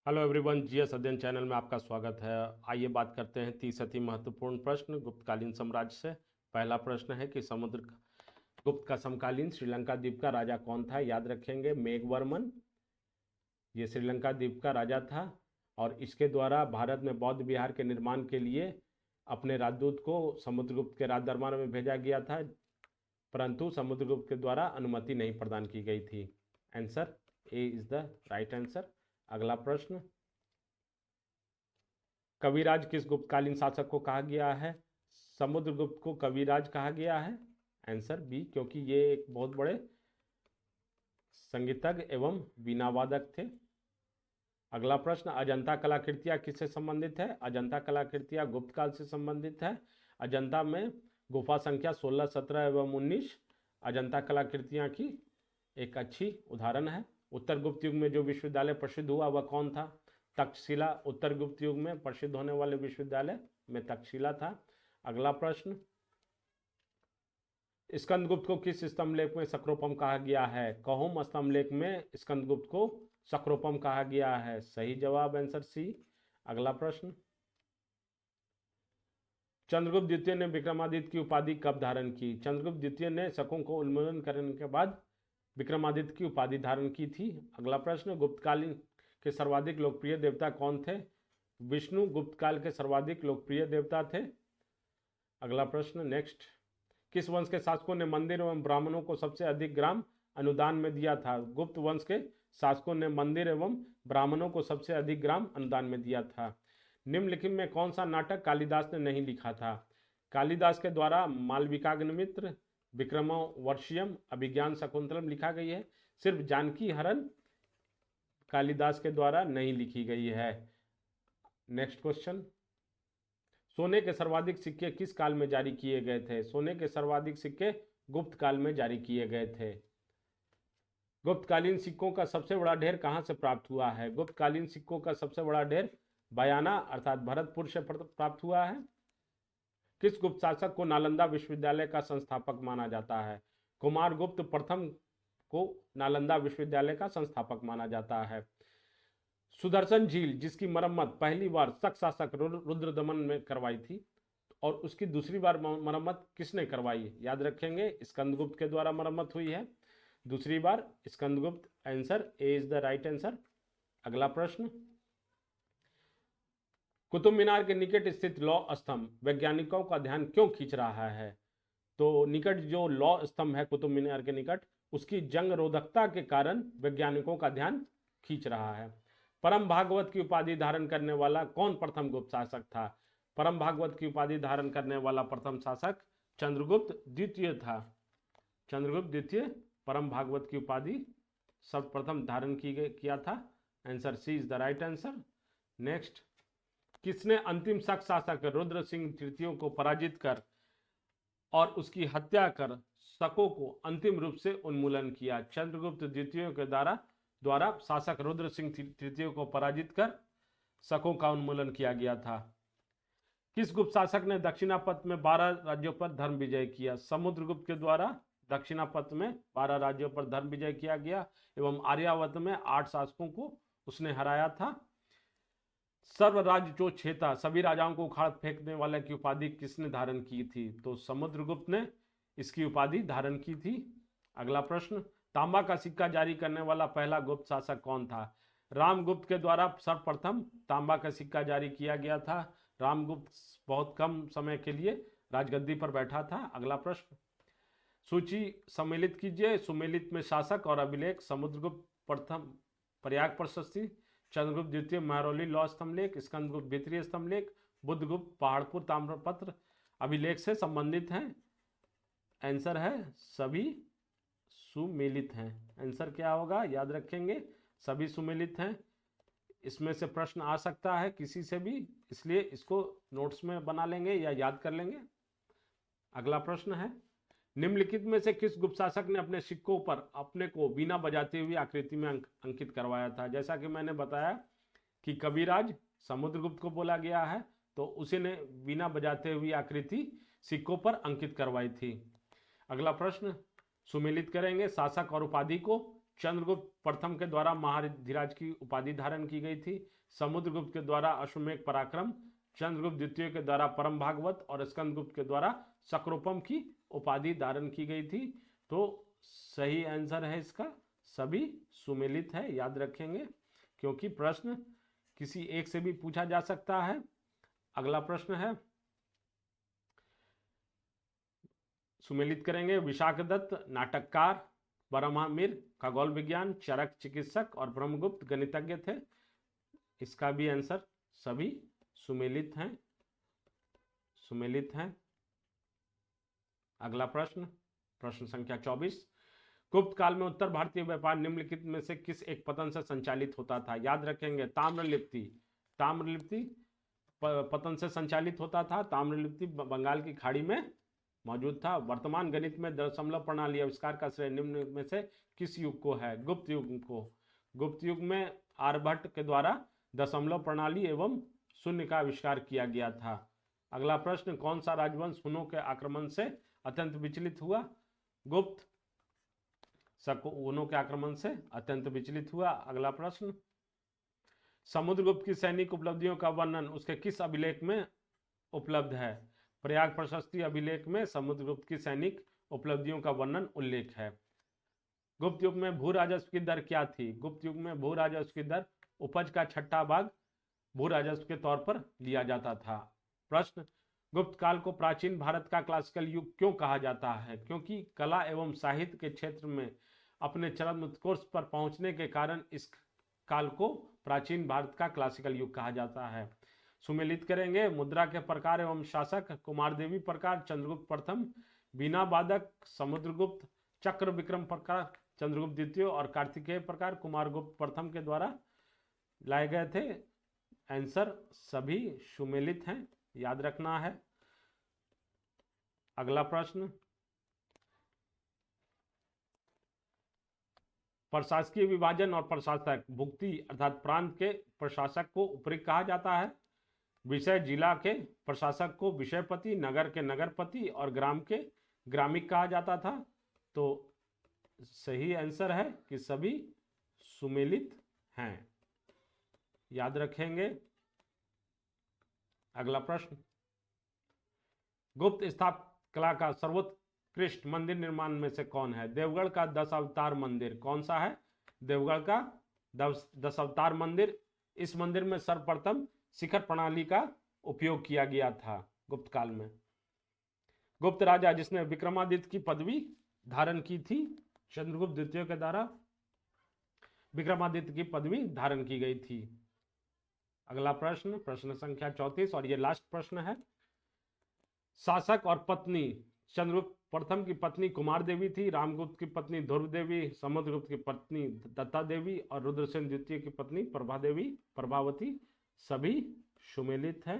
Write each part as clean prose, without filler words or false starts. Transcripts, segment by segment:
Hello everyone, GS अध्ययन channel में आपका स्वागत है। आइए बात करते हैं 30 अति महत्वपूर्ण प्रश्न गुप्तकालीन साम्राज्य से। पहला प्रश्न है कि समुद्रगुप्त का समकालीन श्रीलंका द्वीप का राजा कौन था। याद रखेंगे, मेघवर्मन ये श्रीलंका द्वीप का राजा था और इसके द्वारा भारत में बौद्ध विहार के निर्माण के लिए अपने राजदूत को समुद्रगुप्त के राज दरबार में भेजा गया था, परंतु समुद्रगुप्त के द्वारा अनुमति नहीं प्रदान की गई थी। Answer A is the right answer. अगला प्रश्न, कविराज किस गुप्तकालीन शासक को कहा गया है। समुद्रगुप्त को कविराज कहा गया है। आंसर बी, क्योंकि ये एक बहुत बड़े संगीतज्ञ एवं वीणावादक थे। अगला प्रश्न, अजंता कलाकृतियां किससे संबंधित है। अजंता कलाकृतियां गुप्त काल से संबंधित है। अजंता में गुफा संख्या 16, 17 एवं 19 अजंता कलाकृतियां की एक अच्छी उदाहरण है। उत्तर गुप्त युग में जो विश्वविद्यालय प्रसिद्ध हुआ वह कौन था। तक्षशिला उत्तर गुप्त युग में प्रसिद्ध होने वाले विश्वविद्यालय में तक्षशिला था। अगला प्रश्न, स्कंदगुप्त को किस स्तंभलेख में सक्रोपम कहा गया है। कहुम स्तंभलेख में स्कंदगुप्त को सक्रोपम कहा गया है। सही जवाब आंसर सी। अगला प्रश्न, चंद्रगुप्त द्वितीय ने विक्रमादित्य की उपाधि कब धारण की। चंद्रगुप्त द्वितीय ने शकों को उन्मूलन करने के बाद विक्रमादित्य की उपाधि धारण की थी। अगला प्रश्न, गुप्तकालीन के सर्वाधिक लोकप्रिय देवता कौन थे। विष्णु गुप्त काल के सर्वाधिक लोकप्रिय देवता थे। अगला प्रश्न नेक्स्ट, किस वंश के शासकों ने मंदिर एवं ब्राह्मणों को सबसे अधिक ग्राम अनुदान में दिया था। गुप्त वंश के शासकों ने मंदिर एवं ब्राह्मणों को सबसे अधिक ग्राम अनुदान में दिया था। निम्नलिखित में कौन सा नाटक कालिदास ने नहीं लिखा था। कालिदास के द्वारा मालविकाग्निमित्र, विक्रमोर्वशीयम, अभिज्ञान शकुंतलम लिखा गई है। सिर्फ जानकी हरण कालिदास के द्वारा नहीं लिखी गई है। नेक्स्ट क्वेश्चन, सोने के सर्वाधिक सिक्के किस काल में जारी किए गए थे। सोने के सर्वाधिक सिक्के गुप्त काल में जारी किए गए थे। गुप्तकालीन सिक्कों का सबसे बड़ा ढेर कहां से प्राप्त हुआ है। गुप्तकालीन सिक्कों का सबसे बड़ा ढेर बयाना अर्थात भरतपुर से प्राप्त हुआ है। किस गुप्त शासक को नालंदा विश्वविद्यालय का संस्थापक माना जाता है। कुमारगुप्त प्रथम को नालंदा विश्वविद्यालय का संस्थापक माना जाता है। सुदर्शन झील जिसकी मरम्मत पहली बार शक शासक रुद्रदमन में करवाई थी और उसकी दूसरी बार मरम्मत किसने करवाई। याद रखेंगे, स्कंदगुप्त के द्वारा मरम्मत हुई है दूसरी बार, Skandagupta. Answer A is the right answer. अगला प्रश्न, कुतुब मीनार के निकट स्थित लौ स्तंभ वैज्ञानिकों का ध्यान क्यों खींच रहा है। तो निकट जो लौ स्तंभ है कुतुब मीनार के निकट, उसकी जंग रोधकता के कारण वैज्ञानिकों का ध्यान खींच रहा है। परम भागवत की उपाधि धारण करने वाला कौन प्रथम गुप्त शासक था। परम भागवत की उपाधि धारण करने वाला प्रथम शासक चंद्रगुप्त द्वितीय था। चंद्रगुप्त द्वितीय परम भागवत की उपाधि सर्वप्रथम धारण किया था। Answer C is the right answer. Next, किसने अंतिम शक शासक रुद्र सिंह तृतीय को पराजित कर और उसकी हत्या कर शकों को अंतिम रूप से उन्मूलन किया। चंद्रगुप्त द्वितीय के द्वारा शासक रुद्र सिंह तृतीय को पराजित कर शकों का उन्मूलन किया गया था। किस गुप्त शासक ने दक्षिणापथ में 12 राज्यों पर धर्म विजय किया। समुद्रगुप्त के द्वारा दक्षिणापथ में 12 राज्यों पर धर्म विजय किया गया एवं आर्यावर्त में 8 शासकों को उसने हराया था। सर्वराज्य जो छेता सभी राजाओं को उखाड़ फेंकने वाले की उपाधि किसने धारण की थी। तो समुद्रगुप्त ने इसकी उपाधि धारण की थी। अगला प्रश्न, तांबा का सिक्का जारी करने वाला पहला गुप्त शासक कौन था। रामगुप्त के द्वारा सर्वप्रथम तांबा का सिक्का जारी किया गया था। रामगुप्त बहुत कम समय के लिए राजगद्दी पर बैठा था। अगला प्रश्न, सूची सम्मिलित कीजिए। सुमेलित में शासक और अभिलेख। समुद्रगुप्त प्रथम प्रयाग प्रशस्ति, चंद्रगुप्त द्वितीय महरौली लौ स्तंभलेख, स्कंदगुप्त द्वितीय स्तंभलेख, बुद्धगुप्त पहाड़पुर ताम्रपत्र अभिलेख से संबंधित हैं। आंसर है सभी सुमेलित हैं। आंसर क्या होगा, याद रखेंगे सभी सुमेलित हैं। इसमें से प्रश्न आ सकता है किसी से भी, इसलिए इसको नोट्स में बना लेंगे या याद कर लेंगे। अगला प्रश्न है, निम्नलिखित में से किस गुप्त शासक ने अपने सिक्कों पर अपने को वीणा बजाते हुए आकृति में अंकित करवाया था। जैसा कि मैंने बताया कि कविराज समुद्रगुप्त को बोला गया है, तो उसी ने वीणा बजाते हुए आकृति सिक्कों पर अंकित करवाई थी। अगला प्रश्न, सुमेलित करेंगे शासक और उपाधि को। चंद्रगुप्त प्रथम के द्वारा महाधिराज की उपाधि धारण की गई थी। समुद्रगुप्त के द्वारा अश्वमेध पराक्रम, चंद्रगुप्त द्वितीय के द्वारा परम भागवत और स्कंदगुप्त के द्वारा सक्रोपम की उपाधि धारण की गई थी। तो सही आंसर है इसका सभी सुमेलित है, याद रखेंगे, क्योंकि प्रश्न किसी एक से भी पूछा जा सकता है। अगला प्रश्न है, सुमेलित करेंगे। विशाखदत्त नाटककार, परमामिर खगोल विज्ञान, चरक चिकित्सक और ब्रह्मगुप्त गणितज्ञ थे। इसका भी आंसर सभी सुमेलित हैं, सुमेलित हैं। अगला प्रश्न, प्रश्न संख्या 24। गुप्त काल में उत्तर भारतीय व्यापार निम्नलिखित में से किस एक पतन से संचालित होता था? याद रखेंगे, ताम्रलिप्ति, ताम्रलिप्ति पतन से संचालित होता था। ताम्रलिप्ति बंगाल की खाड़ी में मौजूद था। वर्तमान गणित में दशमलव प्रणाली आविष्कार का श्रेय निम्न में से किस युग को है? गुप्त युग को। गुप्त युग में आर्यभट्ट के द्वारा दशमलव प्रणाली एवं शून्य का आविष्कार किया गया था। अगला प्रश्न, कौन सा राजवंश हुनों के आक्रमण से अत्यंत विचलित हुआ? गुप्त हुनों के आक्रमण से अत्यंत विचलित हुआ। अगला प्रश्न, समुद्रगुप्त की सैनिक उपलब्धियों का वर्णन उसके किस अभिलेख में उपलब्ध है? प्रयाग प्रशस्ति अभिलेख में समुद्रगुप्त की सैनिक उपलब्धियों का वर्णन उल्लेख है। गुप्त युग में भू राजस्व की दर क्या थी? गुप्त युग में भू राजस्व की दर उपज का छठा भाग भू राजस्व के तौर पर लिया जाता था। प्रश्न, गुप्त काल को प्राचीन भारत का क्लासिकल युग क्यों कहा जाता है? क्योंकि कला एवं साहित्य के क्षेत्र में अपने चरम उत्कर्ष पर पहुंचने के कारण इस काल को प्राचीन भारत का क्लासिकल युग कहा जाता है। सुमेलित करेंगे। मुद्रा के प्रकार एवं शासक, कुमार देवी प्रकार चंद्रगुप्त प्रथम, बीना वादक समुद्रगुप्त, चक्र विक्रम प्रकार चंद्रगुप्त द्वितीय और कार्तिकेय प्रकार कुमारगुप्त प्रथम के द्वारा लाए गए थे। आंसर सभी सुमेलित हैं, याद रखना है। अगला प्रश्न, प्रशासकीय विभाजन और प्रशासक, भुक्ति अर्थात प्रांत के प्रशासक को उपरिक्त कहा जाता है। विषय जिला के प्रशासक को विषयपति, नगर के नगरपति और ग्राम के ग्रामिक कहा जाता था। तो सही आंसर है कि सभी सुमेलित हैं, याद रखेंगे। अगला प्रश्न, गुप्त स्थापत्य कला का सर्वोत्कृष्ट मंदिर निर्माण में से कौन है? देवगढ़ का 10 अवतार मंदिर कौन सा है? देवगढ़ का 10 अवतार मंदिर। इस मंदिर में सर्वप्रथम शिखर प्रणाली का उपयोग किया गया था गुप्त काल में। गुप्त राजा जिसने विक्रमादित्य की पदवी धारण की थी, चंद्रगुप्त द्वितीय के द्वारा विक्रमादित्य की पदवी धारण की गई थी। अगला प्रश्न, प्रश्न संख्या 34 और ये लास्ट प्रश्न है। शासक और पत्नी, चंद्रगुप्त प्रथम की पत्नी कुमार देवी थी, रामगुप्त की पत्नी ध्रुव देवी, समुद्रगुप्त की पत्नी दत्ता देवी और रुद्रसेन द्वितीय की पत्नी प्रभा देवी प्रभावती, सभी सुमेलित है।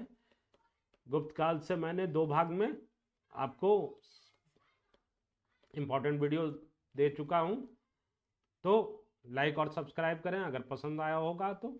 गुप्त काल से मैंने 2 भाग में आपको इंपॉर्टेंट वीडियो दे चुका हूं, तो लाइक और सब्सक्राइब करें अगर पसंद आया होगा तो।